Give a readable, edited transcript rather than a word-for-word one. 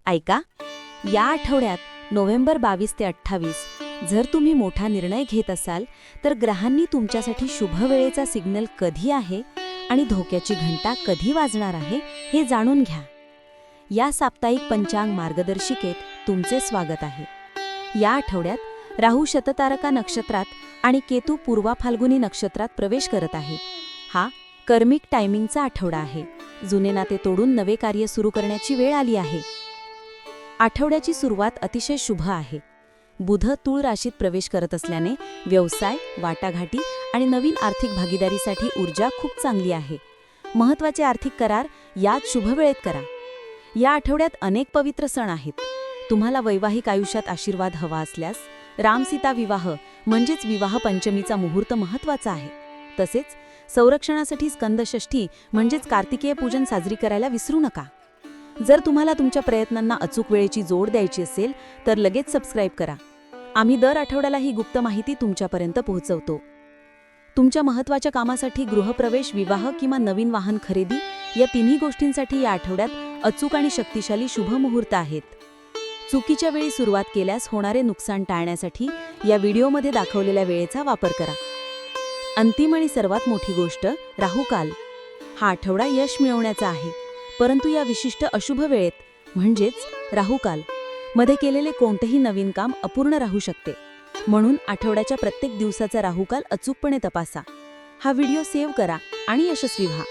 ऐका, या आठवड्यात नोव्हेंबर 22 ते 28 जर तुम्ही मोठा निर्णय घेत असाल तर ग्रहांनी तुमच्यासाठी शुभ वेळेचा सिग्नल कधी आहे आणि धोक्याची घंटा कधी वाजणार आहे हे जाणून घ्या. या साप्ताहिक पंचांग मार्गदर्शिकेत तुमचे स्वागत आहे. या आठवड्यात राहू शततारका नक्षत्रात आणि केतू पूर्वा फाल्गुनी नक्षत्रात प्रवेश करत आहे. हा कर्मिक टायमिंगचा आठवडा आहे. जुने नाते तोडून नवे कार्य सुरू करण्याची वेळ आली आहे. आठवड्याची सुरुवात अतिशय शुभ आहे. बुध तूळ राशीत प्रवेश करत असल्याने व्यवसाय, वाटाघाटी आणि नवीन आर्थिक भागीदारीसाठी ऊर्जा खूप चांगली आहे. महत्त्वाचे आर्थिक करार याच शुभ वेळेत करा. या आठवड्यात अनेक पवित्र सण आहेत. तुम्हाला वैवाहिक आयुष्यात आशीर्वाद हवा असल्यास राम-सीता विवाह म्हणजेच विवाह पंचमीचा मुहूर्त महत्त्वाचा आहे. तसेच संरक्षणासाठी स्कंदषष्ठी म्हणजेच कार्तिकेय पूजन साजरी करायला विसरू नका. जर तुम्हाला तुमच्या प्रयत्नांना अचूक वेळेची जोड द्यायची असेल तर लगेच सबस्क्राईब करा. आम्ही दर आठवड्याला ही गुप्त माहिती तुमच्यापर्यंत पोहोचवतो. तुमच्या महत्त्वाच्या कामासाठी गृहप्रवेश, विवाह किंवा नवीन वाहन खरेदी या तिन्ही गोष्टींसाठी या आठवड्यात अचूक आणि शक्तिशाली शुभ मुहूर्त आहेत. चुकीच्या वेळी सुरुवात केल्यास होणारे नुकसान टाळण्यासाठी या व्हिडिओमध्ये दाखवलेल्या वेळेचा वापर करा. अंतिम आणि सर्वात मोठी गोष्ट राहुकाल. हा आठवडा यश मिळवण्याचा आहे, परंतु या विशिष्ट अशुभ वेळेत म्हणजेच राहुकाल मध्ये केलेले कोणतेही नवीन काम अपूर्ण राहू शकते. म्हणून आठवड्याच्या प्रत्येक दिवसाचा राहुकाल अचूकपणे तपासा. हा व्हिडिओ सेव्ह करा आणि यशस्वी व्हा.